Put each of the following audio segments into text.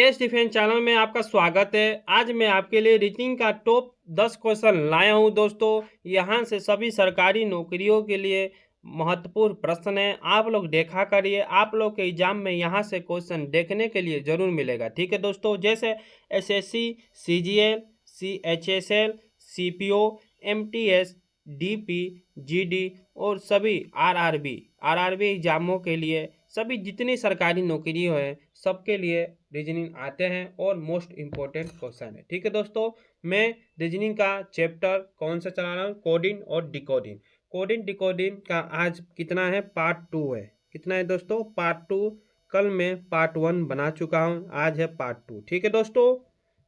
S defence channel में आपका स्वागत है। आज मैं आपके लिए रीजनिंग का टॉप 10 क्वेश्चन लाया हूं दोस्तों। यहां से सभी सरकारी नौकरियों के लिए महत्वपूर्ण प्रश्न है। आप लोग देखा करिए, आप लोग के एग्जाम में यहां से क्वेश्चन देखने के लिए जरूर मिलेगा। ठीक है दोस्तों, जैसे SSC, CGL, CHSL, CPO, MTS, DP, GD और सभी आरआरबी एग्जामों के लिए सभी जितनी सरकारी नौकरी है सबके लिए रीजनिंग आते हैं और मोस्ट इम्पोर्टेंट क्वेश्चन है। ठीक है दोस्तों, मैं रीजनिंग का चैप्टर कौन सा चला रहा हूँ, कोडिंग और डिकोडिंग। कोडिंग डिकोडिंग का आज कितना है, पार्ट 2 है। कितना है दोस्तों, पार्ट 2। कल मैं पार्ट 1 बना चुका हूँ, आज है पार्ट 2। ठीक है दोस्तों,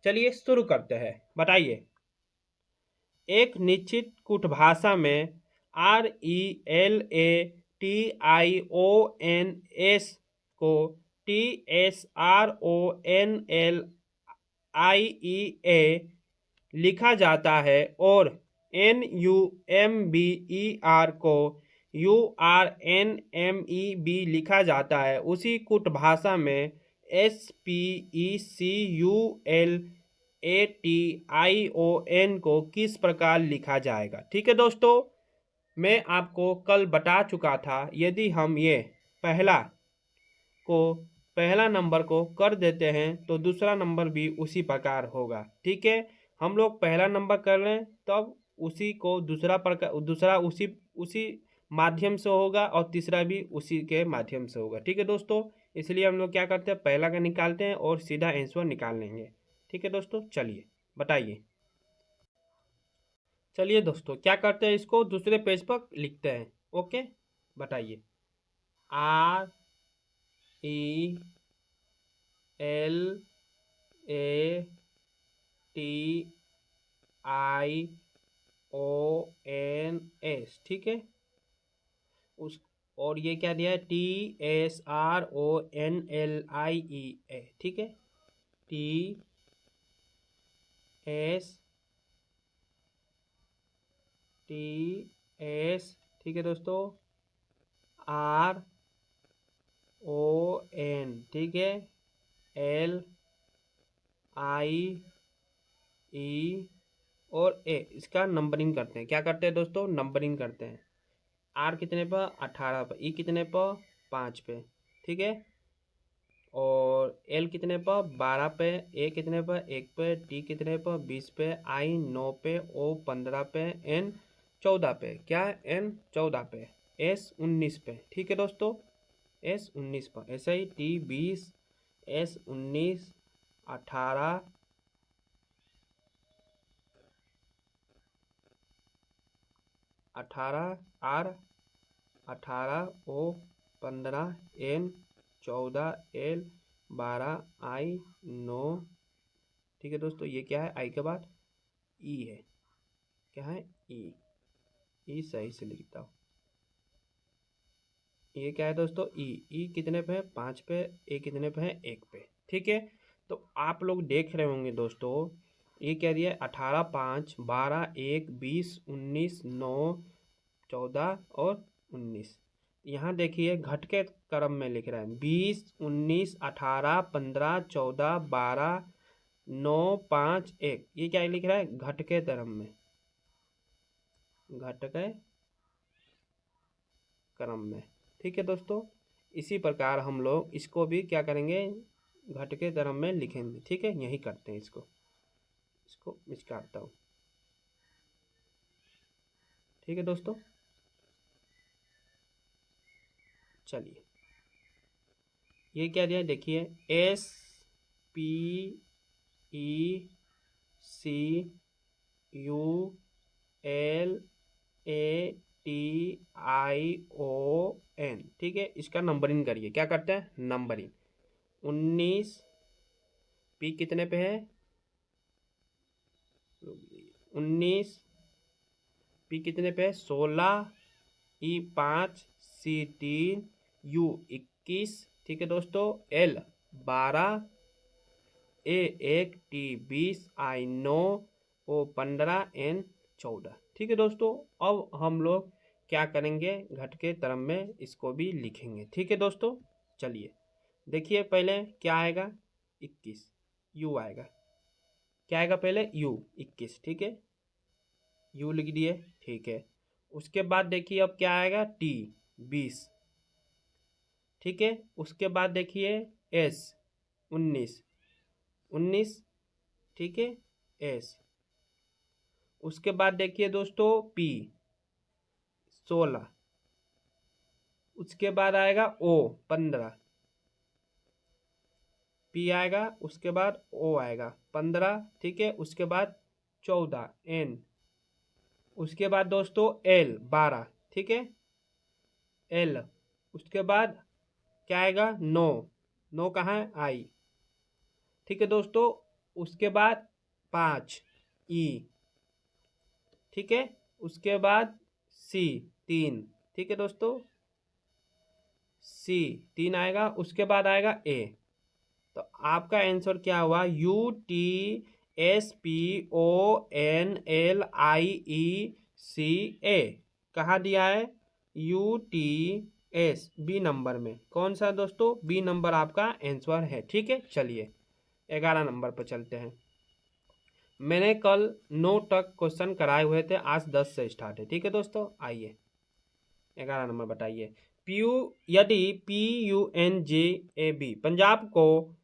चलिए शुरू करते हैं। बताइए, एक निश्चित कूटभाषा में RELATIONS को TSRONLIEA लिखा जाता है और NUMBER को URNMEB लिखा जाता है। उसी कूटभाषा में SPECULATION को किस प्रकार लिखा जाएगा। ठीक है दोस्तों, मैं आपको कल बता चुका था, यदि हम ये पहला नंबर को कर देते हैं तो दूसरा नंबर भी उसी प्रकार होगा। ठीक है, हम लोग पहला नंबर कर लें तब उसी को दूसरा उसी माध्यम से होगा और तीसरा भी उसी के माध्यम से होगा। ठीक है दोस्तों, इसलिए हम लोग क्या करते हैं, पहला का निकालते हैं और सीधा आंसर निकाल लेंगे। ठीक है दोस्तों, चलिए बताइए। चलिए दोस्तों, क्या करते हैं, इसको दूसरे पेज पर लिखते हैं। ओके, बताइए। RELATIONS, ठीक है। और ये क्या दिया है, TSRONLIEA, ठीक है। TS, ठीक है दोस्तों, RON, ठीक है, LIE और A। इसका नंबरिंग करते हैं। क्या करते हैं दोस्तों, नंबरिंग करते हैं। R कितने पर, 18 पर। E कितने पर, 5 पे, ठीक है। और L कितने पर, 12 पे। A कितने पर, 1 पे। T कितने पर, 20 पे। I 9 पे। O 15 पे। N 14 पे। क्या है, N 14 पे। S 19 पे, ठीक है दोस्तों, S 19 पर। ऐसे ही T 20, S 19, 18, 18 R 18, O 15, N 14, L 12, I 9, ठीक है दोस्तों। ये क्या है, I के बाद E है। क्या है, E सही से लिखता हूँ। ये क्या है दोस्तों, E कितने पे है, 5 पे। A कितने पे है, 1 पे, ठीक है। तो आप लोग देख रहे होंगे दोस्तों, ये क्या दिया है, 18, 5, 12, 1, 20, 19, 9, 14 और 19। यहाँ देखिए घट के क्रम में लिख रहा है, 20, 19, 18, 15, 14, 12, 9, 5, 1। ये क्या लिख रहा है, घट के क्रम में, घट के क्रम में, ठीक है दोस्तों। इसी प्रकार हम लोग इसको भी क्या करेंगे, घट के क्रम में लिखेंगे। ठीक है, यही करते हैं। इसको निकालता हूँ, ठीक है दोस्तों। चलिए, ये क्या दिया है, देखिए, SPECULATION, ठीक है। इसका नंबरिंग करिए। क्या करते हैं, नंबरिंग। 19 P कितने पे है, 19 P कितने पे है, 16, E 5, C 3, U 21, ठीक है दोस्तों। L 12, A 1, T 20, I 9, O 15, N 14, ठीक है दोस्तों। अब हम लोग क्या करेंगे, घट के क्रम में इसको भी लिखेंगे। ठीक है दोस्तों, चलिए देखिए, पहले क्या आएगा, 21 यू आएगा। क्या आएगा पहले? यू 21, ठीक है, यू लिख दिए, ठीक है। उसके बाद देखिए अब क्या आएगा? टी 20, ठीक है। उसके बाद देखिए एस 19, 19, ठीक है, एस। उसके बाद देखिए दोस्तों पी 16, उसके बाद आएगा ओ 15, पी आएगा, उसके बाद ओ आएगा 15, ठीक है। उसके बाद 14 एन, उसके बाद दोस्तों एल 12, ठीक है, एल। उसके बाद क्या आएगा? 9, 9 कहाँ है? आई, ठीक है दोस्तों। उसके बाद 5 ई, ठीक है। उसके बाद सी 3, ठीक है दोस्तों, सी 3 आएगा। उसके बाद आएगा ए। तो आपका आंसर क्या हुआ? UTSPONLIECA। कहाँ दिया है? UTS बी नंबर में। कौन सा दोस्तों? बी नंबर आपका आंसर है, ठीक है। चलिए 11 नंबर पर चलते हैं। मैंने कल 9 तक क्वेश्चन कराए हुए थे, आज 10 से स्टार्ट है, ठीक है दोस्तों। आइए 11 नंबर बताइए। यदि PUNJAB पंजाब को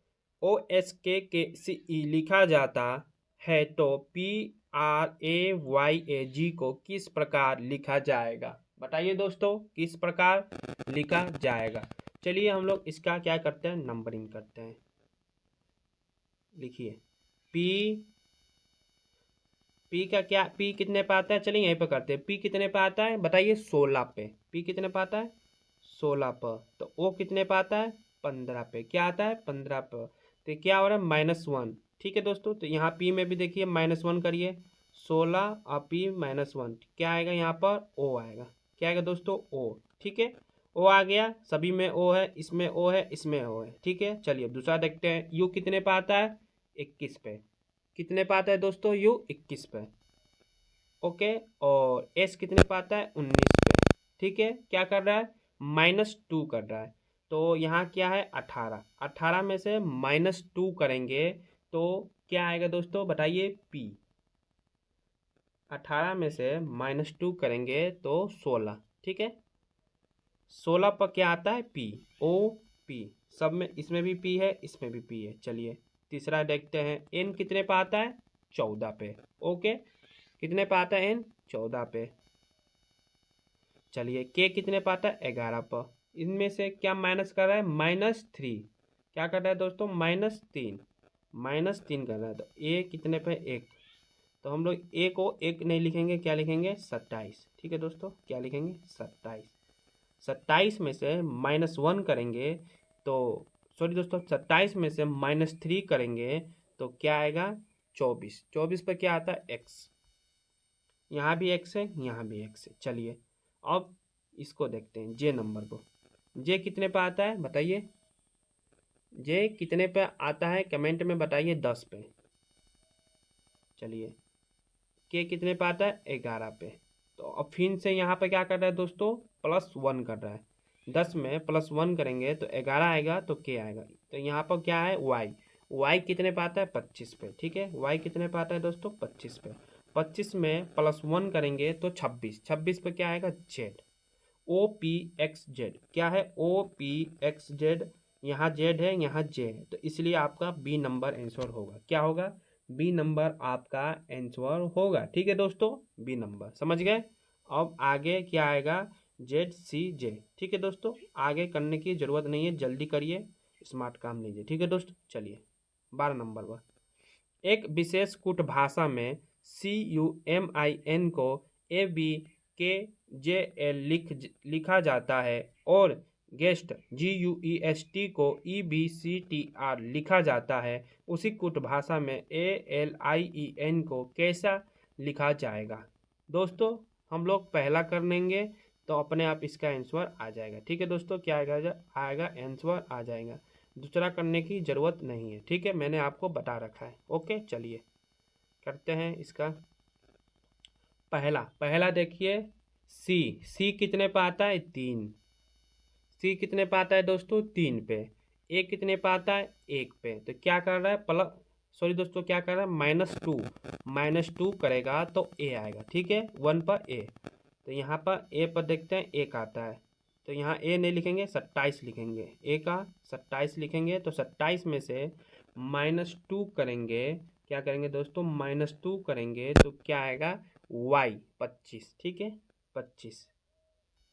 OSKKCE लिखा जाता है तो PRAYAG को किस प्रकार लिखा जाएगा? बताइए दोस्तों, किस प्रकार लिखा जाएगा? चलिए हम लोग इसका क्या करते हैं, नंबरिंग करते हैं। लिखिए पी का क्या, पी कितने पे आता है? चलिए यहीं पे करते हैं। पी कितने पे आता है बताइए? 16 पे। पी कितने पे आता है? 16 पर। तो ओ कितने पे आता है? 15 पे। क्या आता है? 15 पर। तो क्या हो रहा है? -1, ठीक है दोस्तों। तो यहाँ पी में भी देखिए -1 करिए, 16 और पी -1, क्या आएगा यहाँ पर? ओ आएगा। क्या आएगा दोस्तों? ओ, ठीक है। ओ आ गया, सभी में ओ है, इसमें ओ है, इसमें ओ है, ठीक है। चलिए दूसरा देखते हैं। यू कितने पे आता है? 21 पे। कितने पे आता है दोस्तों? यू 21 पे, ओके। और एस कितने पे आता है? 19 पे, ठीक है। क्या कर रहा है? -2 कर रहा है। तो यहाँ क्या है? 18, 18 में से -2 करेंगे तो क्या आएगा दोस्तों? बताइए पी। 18 में से -2 करेंगे तो 16, ठीक है। 16 पर क्या आता है? P, O P. सब में, इसमें भी पी है, इसमें भी पी है। चलिए तीसरा देखते हैं। एन कितने पे आता है? 14 पे, ओके। कितने पे आता है एन? 14 पे। चलिए के कितने पे आता है? 11 पर। इनमें से क्या माइनस कर रहा है? -3। क्या कर रहा है दोस्तों? -3, -3 कर रहा है। तो ए कितने पे? 1। तो हम लोग ए को 1 नहीं लिखेंगे, क्या लिखेंगे? 27, ठीक है दोस्तों। क्या लिखेंगे? 27। 27 में से -1 करेंगे तो, सॉरी दोस्तों, 27 में से -3 करेंगे तो क्या आएगा? 24। 24 पर क्या आता है? एक्स। यहाँ भी एक्स है, यहाँ भी एक्स है। चलिए अब इसको देखते हैं, जे नंबर को। जे कितने पे आता है बताइए? जे कितने पे आता है कमेंट में बताइए। 10 पे। चलिए के कितने पे आता है? 11 पे। तो अब फिर से यहाँ पे क्या कर रहा है दोस्तों? +1 कर रहा है। 10 में +1 करेंगे तो 11 आएगा, तो के आएगा। तो यहाँ पर क्या है? वाई। वाई कितने पे आता है? 25 पे, ठीक है। वाई कितने पे आता है दोस्तों? 25 पे। 25 में +1 करेंगे तो 26। 26 पे क्या आएगा? जेड। OPXZ। क्या है? OPXZ। यहाँ जेड है, यहाँ जे है, तो इसलिए आपका बी नंबर आंसर होगा। क्या होगा? बी नंबर आपका आंसर होगा, ठीक है दोस्तों। बी नंबर समझ गए। अब आगे क्या आएगा? ZCJ, ठीक है दोस्तों। आगे करने की जरूरत नहीं है, जल्दी करिए, स्मार्ट काम लीजिए, ठीक है दोस्तों। चलिए 12 नंबर पर। एक विशेष कूट भाषा में CUMIN को ABKJL लिखा जाता है और गेस्ट GUEST को EBCTR लिखा जाता है। उसी कूट भाषा में ALIEN को कैसा लिखा जाएगा? दोस्तों हम लोग पहला कर लेंगे तो अपने आप इसका आंसर आ जाएगा, ठीक है दोस्तों। क्या आएगा? आंसर आ जाएगा। दूसरा करने की ज़रूरत नहीं है, ठीक है। मैंने आपको बता रखा है, ओके। चलिए करते हैं इसका पहला। पहला देखिए सी कितने पे आता है? 3। सी कितने पे आता है दोस्तों? 3 पे। ए कितने पे आता है 1 पे, तो क्या कर रहा है प्लस, सॉरी दोस्तों क्या कर रहा है -2 करेगा तो ए आएगा, ठीक है 1 पर ए। तो यहाँ पर ए पर देखते हैं 1 आता है, तो यहाँ ए नहीं लिखेंगे 27 लिखेंगे, ए का 27 लिखेंगे, तो 27 में से -2 करेंगे, क्या करेंगे दोस्तों -2 करेंगे तो क्या आएगा वाई 25, ठीक है 25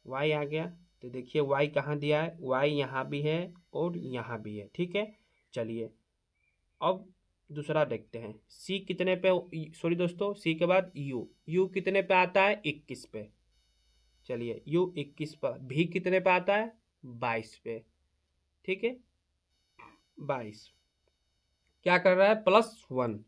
वाई आ गया। तो देखिए वाई कहाँ दिया है, वाई यहाँ भी है और यहाँ भी है, ठीक है। चलिए अब दूसरा देखते हैं, सी कितने पे, सॉरी दोस्तों सी के बाद यू कितने पे आता है 21 पे। चलिए यू 21 पर, भी कितने पे आता है 22 पे, ठीक है 22। क्या कर रहा है +1,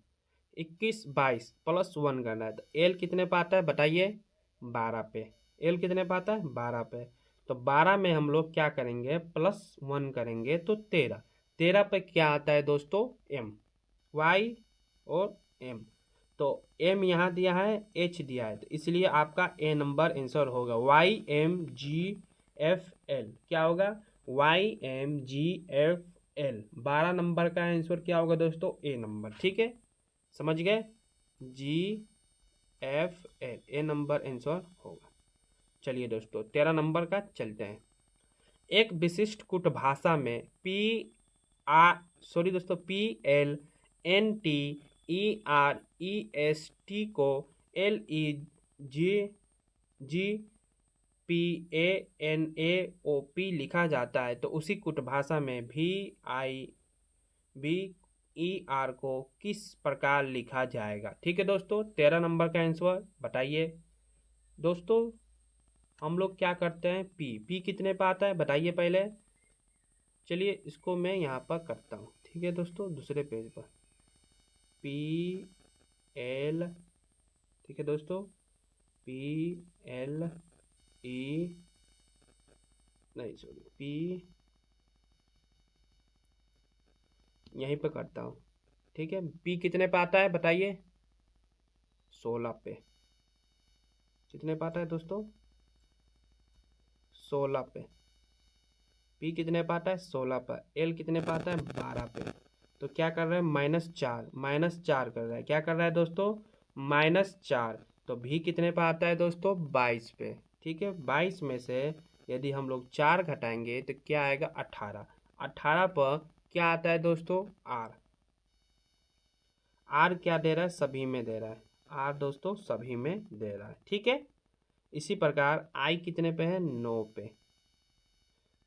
21 22 +1 करना है, तो एल कितने पे आता है बताइए 12 पे। एल कितने पे आता है 12 पे, तो 12 में हम लोग क्या करेंगे +1 करेंगे तो 13। 13 पे क्या आता है दोस्तों एम, वाई और एम। तो एम यहाँ दिया है एच दिया है, तो इसलिए आपका ए नंबर आंसर होगा YMGFL। क्या होगा YMGFL। 12 नंबर का आंसर क्या होगा दोस्तों ए नंबर, ठीक है समझ गए GFL ए नंबर आंसर होगा। चलिए दोस्तों 13 नंबर का चलते हैं। एक विशिष्ट कुट भाषा में PLNTEREST को LEGPANAOP लिखा जाता है, तो उसी कुट भाषा में VIVER को किस प्रकार लिखा जाएगा। ठीक है दोस्तों 13 नंबर का आंसर बताइए। दोस्तों हम लोग क्या करते हैं पी कितने पे आता है बताइए पहले। चलिए इसको मैं यहाँ पर करता हूँ, ठीक है दोस्तों दूसरे पेज पर PL, ठीक है दोस्तों PLE नहीं सॉरी P यहीं पे करता हूँ, ठीक है। P कितने पे आता है बताइए 16 पे। कितने पे आता है दोस्तों 16 पे। P कितने पे आता है 16 पर। L कितने पे आता है 12 पे। तो क्या कर रहे हैं -4 कर रहा है। क्या कर रहा है दोस्तों -4। तो भी कितने पे आता है दोस्तों 22 पे, ठीक है। 22 में से यदि हम लोग 4 घटाएंगे तो क्या आएगा 18। 18 पर क्या आता है दोस्तों आर क्या दे रहा है सभी में दे रहा है। आर दोस्तों सभी में दे रहा है, ठीक है। इसी प्रकार आई कितने पे है 9 पे।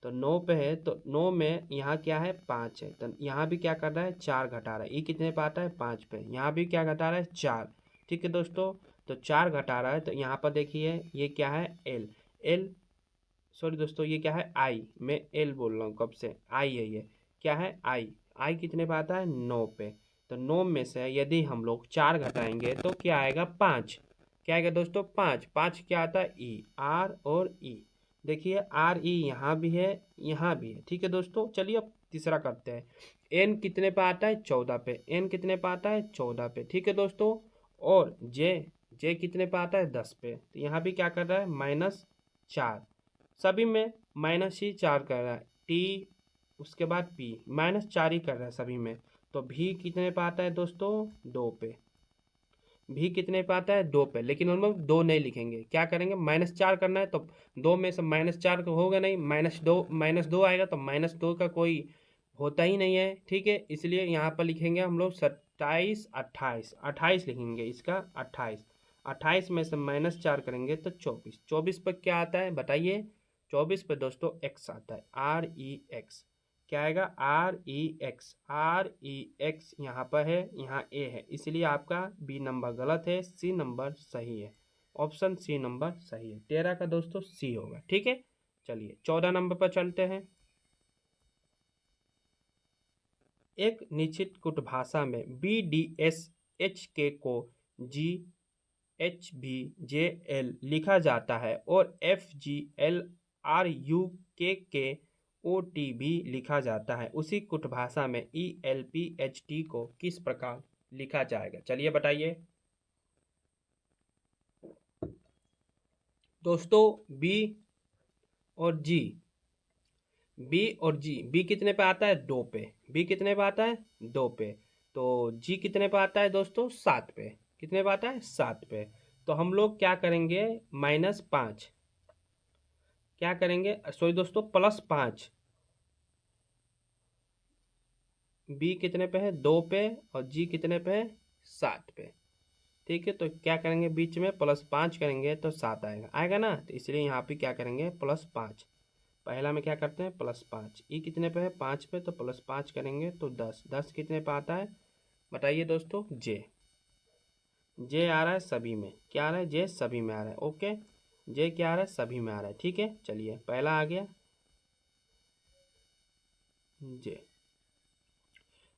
तो 9 पे है तो 9 में यहाँ क्या है 5 है, तो यहाँ भी क्या कर रहा है 4 घटा रहा है। ये कितने पे आता है 5 पे। यहाँ भी क्या घटा रहा है 4, ठीक है दोस्तों। तो 4 घटा रहा है तो यहाँ पर देखिए ये क्या है एल सॉरी दोस्तों ये क्या है आई, मैं एल बोल रहा हूँ कब से, आई है ये क्या है आई कितने पे आता है 9 पे। तो 9 में से यदि हम लोग 4 घटाएंगे तो क्या आएगा 5। क्या आएगा दोस्तों 5। 5 क्या आता है ई, आर और ई। देखिए आर ई यहाँ भी है यहाँ भी है, ठीक है दोस्तों। चलिए अब तीसरा करते हैं। एन कितने पे आता है 14 पे। एन कितने पे आता है 14 पे, ठीक है दोस्तों। और जे कितने पे आता है 10 पे। तो यहाँ भी क्या कर रहा है -4, सभी में -4 कर रहा है। टी उसके बाद पी -4 ही कर रहा है सभी में। तो भी कितने पे आता है दोस्तों 2 पे। भी कितने पे आता है 2 पे, लेकिन हम लोग 2 नहीं लिखेंगे। क्या करेंगे -4 करना है तो 2 में से -4 को होगा नहीं, -2 आएगा तो -2 का कोई होता ही नहीं है, ठीक है। इसलिए यहाँ पर लिखेंगे हम लोग 27 28 28 लिखेंगे इसका 28। 28 में से -4 करेंगे तो 24। 24 पर क्या आता है बताइए 24 पे दोस्तों एक्स आता है REX। क्या आएगा REX यहाँ पर है यहाँ ए है, इसलिए आपका बी नंबर गलत है, सी नंबर सही है। ऑप्शन सी नंबर सही है। 13 का दोस्तों सी होगा, ठीक है। चलिए 14 नंबर पर चलते हैं। एक निश्चित कुट भाषा में BDSHK को GHBJL लिखा जाता है और FGLRUK OT भी लिखा जाता है। उसी कुट भाषा में ELPHT को किस प्रकार लिखा जाएगा चलिए बताइए। दोस्तों बी और जी, बी और जी, बी कितने पे आता है 2 पे, बी कितने पे आता है 2 पे, तो जी कितने पे आता है दोस्तों 7 पे, कितने पे आता है 7 पे। तो हम लोग क्या करेंगे -5, क्या करेंगे सॉरी दोस्तों +5, बी कितने पे है 2 पे और जी कितने पे है 7 पे। ठीक है, तो क्या करेंगे बीच में +5 करेंगे तो 7 आएगा, आएगा ना, तो इसलिए यहाँ पे क्या करेंगे +5। पहला में क्या करते हैं +5, ई कितने पे है 5 पे, तो +5 करेंगे तो 10, 10 कितने पे आता है बताइए दोस्तों जे, जे आ रहा है सभी में, क्या आ रहा है जे सभी में आ रहा है, ओके, जे क्या आ रहा है सभी में आ रहा है। ठीक है, चलिए पहला आ गया जे।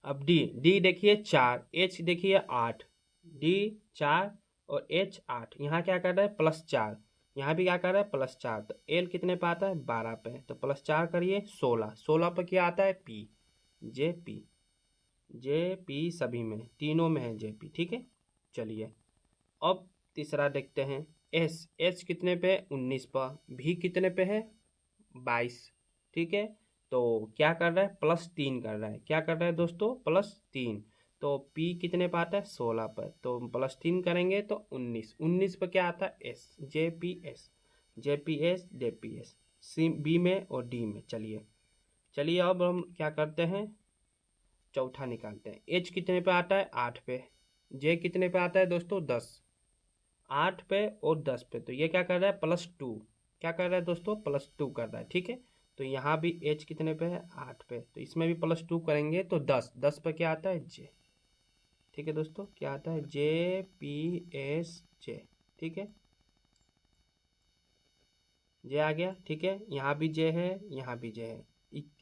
अब डी, डी देखिए 4, एच देखिए 8, डी 4 और एच 8, यहाँ क्या कर रहा है +4, यहाँ भी क्या कर रहा है +4, तो एल कितने पे आता है 12 पे, तो +4 करिए 16, 16 पे क्या आता है P, J P, J P सभी में, तीनों में है जे पी। ठीक है, चलिए अब तीसरा देखते हैं एस, एच कितने पे 19 पर, भी कितने पे है 22। ठीक है, तो क्या कर रहा है +3 कर रहा है, क्या कर रहा है दोस्तों +3, तो P कितने पे आता है 16 पर, तो +3 करेंगे तो 19, 19 पर क्या आता है S, J P S, J P S J P S, C B में और डी में। चलिए चलिए अब हम क्या करते हैं चौथा निकालते हैं, एच कितने पे आता है 8 पे, जे कितने पे आता है दोस्तों 10, 8 पे और 10 पे, तो ये क्या कर रहा है +2, क्या कर रहा है दोस्तों +2 कर रहा है। ठीक है, तो यहाँ भी एच कितने पे है 8 पे, तो इसमें भी +2 करेंगे तो 10, 10 पे क्या आता है जे। ठीक है दोस्तों, क्या आता है जे पी एस जे। ठीक है, जे आ गया। ठीक है, यहाँ भी जे है, यहाँ भी जे है,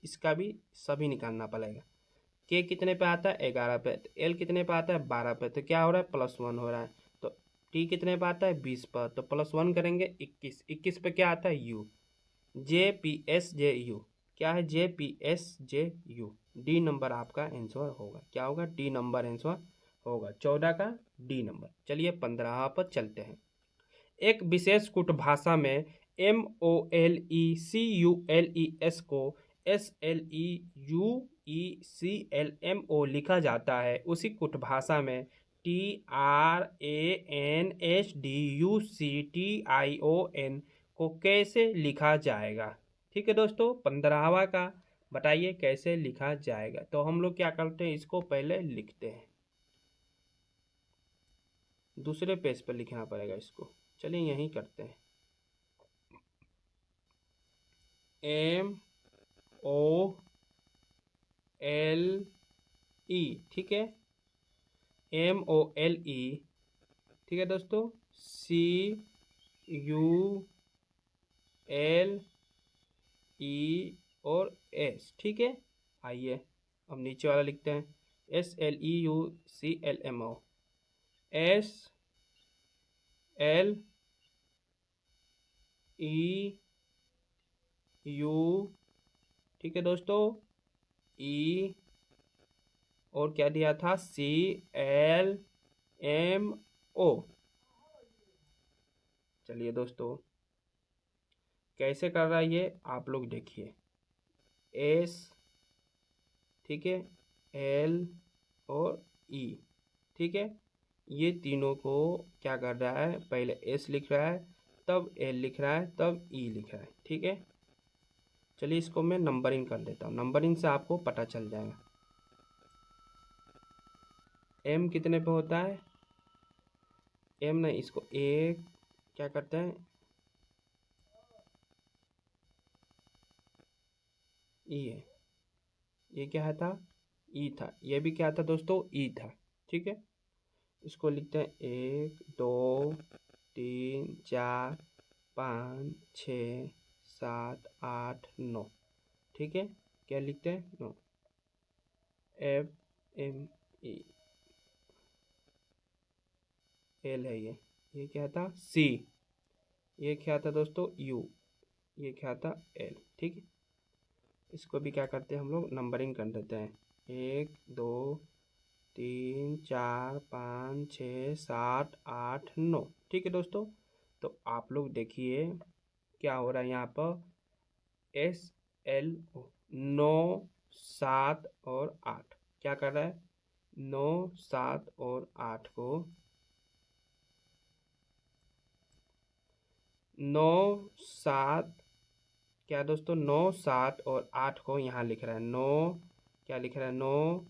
इसका भी सभी निकालना पड़ेगा। के कितने पे आता है 11 पे, तो एल कितने पे आता है 12 पे, तो क्या हो रहा है +1 हो रहा है, तो टी कितने पे आता है 20 पर, तो +1 करेंगे 21, 21 पे क्या आता है you, J P S J you, क्या है जे P S J you, D number आपका आंसर होगा, क्या होगा डी नंबर आंसर होगा 14 का डी नंबर। चलिए 15 पर चलते हैं। एक विशेष कूट भाषा में MOLECULES को SLEUECLMO लिखा जाता है, उसी कूट भाषा में TRANSDUCTION को कैसे लिखा जाएगा। ठीक है दोस्तों, 15वां का बताइए कैसे लिखा जाएगा। तो हम लोग क्या करते हैं इसको पहले लिखते हैं, दूसरे पेज पर लिखना पड़ेगा इसको, चलिए यहीं करते हैं MOLE। ठीक है, MOLE। ठीक है दोस्तों, CULE और S। ठीक है, आइए अब नीचे वाला लिखते हैं SLEUCLMO, SLEU। ठीक है दोस्तों, E और क्या दिया था CLMO। चलिए दोस्तों कैसे कर रहा है ये आप लोग देखिए, S, ठीक है, L और E। ठीक है, ये तीनों को क्या कर रहा है पहले S लिख रहा है, तब L लिख रहा है, तब E लिख रहा है। ठीक है, चलिए इसको मैं नंबरिंग कर देता हूँ, नंबरिंग से आपको पता चल जाएगा। M कितने पे होता है, M नहीं, इसको एक क्या करते हैं E है, ये क्या है था ई था, ये भी क्या था दोस्तों ई था। ठीक है, इसको लिखते हैं 1 2 3 4 5 6 7 8 9। ठीक है, क्या लिखते हैं 9, FME। एल है ये क्या था सी, ये क्या था दोस्तों यू, ये क्या था एल। ठीक है, इसको भी क्या करते हैं हम लोग नंबरिंग कर देते हैं 1 2 3 4 5 6 7 8 9। ठीक है दोस्तों, तो आप लोग देखिए क्या हो रहा है यहाँ पर LO 9, 7 और 8 क्या कर रहा है 9, 7 और 8 को 9, 7 क्या दोस्तों 9, 7 और 8 को यहाँ लिख रहा है 9 क्या लिख रहा है 9,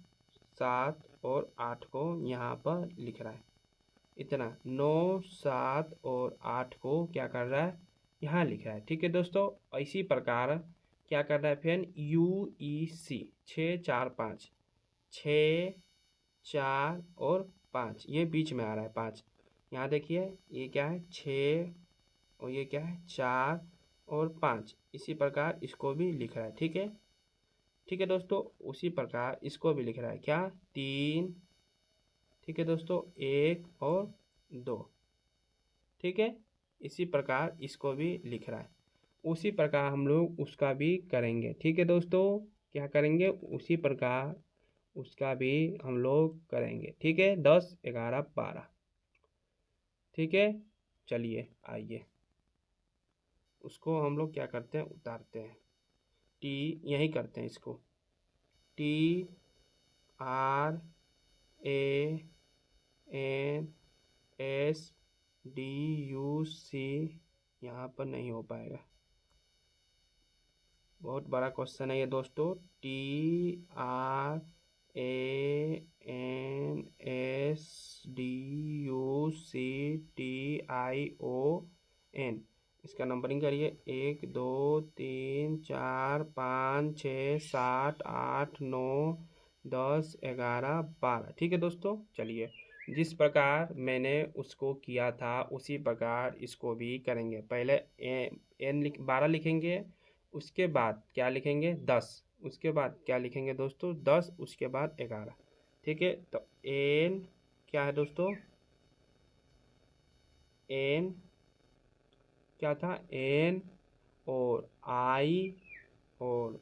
7 और 8 को यहाँ पर लिख रहा है इतना 9, 7 और 8 को क्या कर रहा है यहाँ लिख रहा है। ठीक है दोस्तों, इसी प्रकार क्या कर रहा है फिर UEC 6, 4, 5 6, 4 और 5 ये बीच में आ रहा है 5 यहाँ देखिए ये क्या है 6 और ये क्या है 4 और 5 इसी प्रकार इसको भी लिख रहा है। ठीक है दोस्तों, उसी प्रकार इसको भी लिख रहा है क्या 3 ठीक है दोस्तों 1 और 2 ठीक है इसी प्रकार इसको भी लिख रहा है। उसी प्रकार हम लोग उसका भी करेंगे। ठीक है दोस्तों, क्या करेंगे उसी प्रकार उसका भी हम लोग करेंगे। ठीक है 10, 11, 12 ठीक है चलिए आइए उसको हम लोग क्या करते हैं उतारते हैं T यही करते हैं इसको TRANSDUC यहाँ पर नहीं हो पाएगा, बहुत बड़ा क्वेश्चन है ये दोस्तों। TRANSDUCTION इसका नंबरिंग करिए 1, 2, 3, 4, 5, 6, 7, 8, 9, 10, 11, 12 ठीक है दोस्तों। चलिए जिस प्रकार मैंने उसको किया था उसी प्रकार इसको भी करेंगे। पहले N 12 लिखेंगे, उसके बाद क्या लिखेंगे 10, उसके बाद क्या लिखेंगे दोस्तों 10, उसके बाद 11 ठीक है। तो N क्या है दोस्तों N क्या था N और I और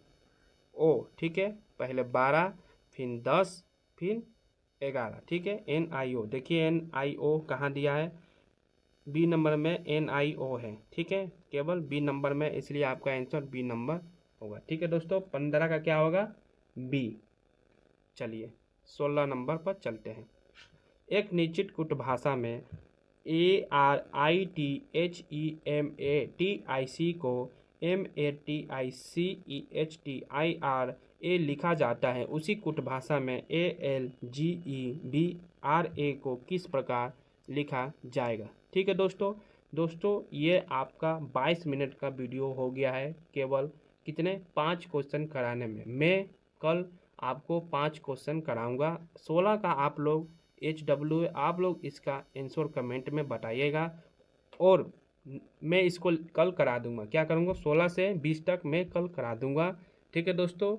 O ठीक है। पहले 12 फिर 10 फिर 11 ठीक है। NIO देखिए NIO कहाँ दिया है B नंबर में NIO है ठीक है, केवल B नंबर में, इसलिए आपका आंसर B नंबर होगा। ठीक है दोस्तों 15 का क्या होगा B। चलिए 16 नंबर पर चलते हैं। एक निश्चित कुट भाषा में ARITHEMATIC को MATICHEHTIRA लिखा जाता है, उसी कुट भाषा में ALGEBRA को किस प्रकार लिखा जाएगा। ठीक है दोस्तों ये आपका 22 मिनट का वीडियो हो गया है, केवल कितने 5 क्वेश्चन कराने में। मैं कल आपको 5 क्वेश्चन कराऊंगा, 16 का आप लोग HW आप लोग इसका आंसर कमेंट में बताइएगा और मैं इसको कल करा दूंगा। क्या करूंगा 16 से 20 तक मैं कल करा दूंगा। ठीक है दोस्तों,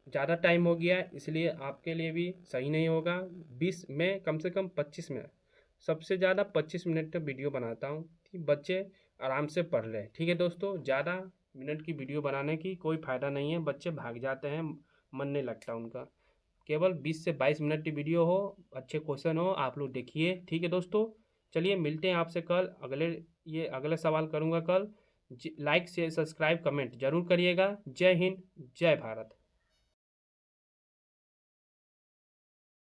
ज़्यादा टाइम हो गया इसलिए आपके लिए भी सही नहीं होगा। 20 में कम से कम 25 मिनट, सबसे ज़्यादा 25 मिनट का वीडियो बनाता हूँ कि बच्चे आराम से पढ़ लें। ठीक है दोस्तों, ज़्यादा मिनट की वीडियो बनाने की कोई फ़ायदा नहीं है, बच्चे भाग जाते हैं, मन नहीं लगता उनका। केवल 20 से 22 मिनट की वीडियो हो, अच्छे क्वेश्चन हो, आप लोग देखिए। ठीक है दोस्तों, चलिए मिलते हैं आपसे कल। अगले सवाल करूँगा कल। लाइक शेयर सब्सक्राइब कमेंट जरूर करिएगा। जय हिंद जय भारत।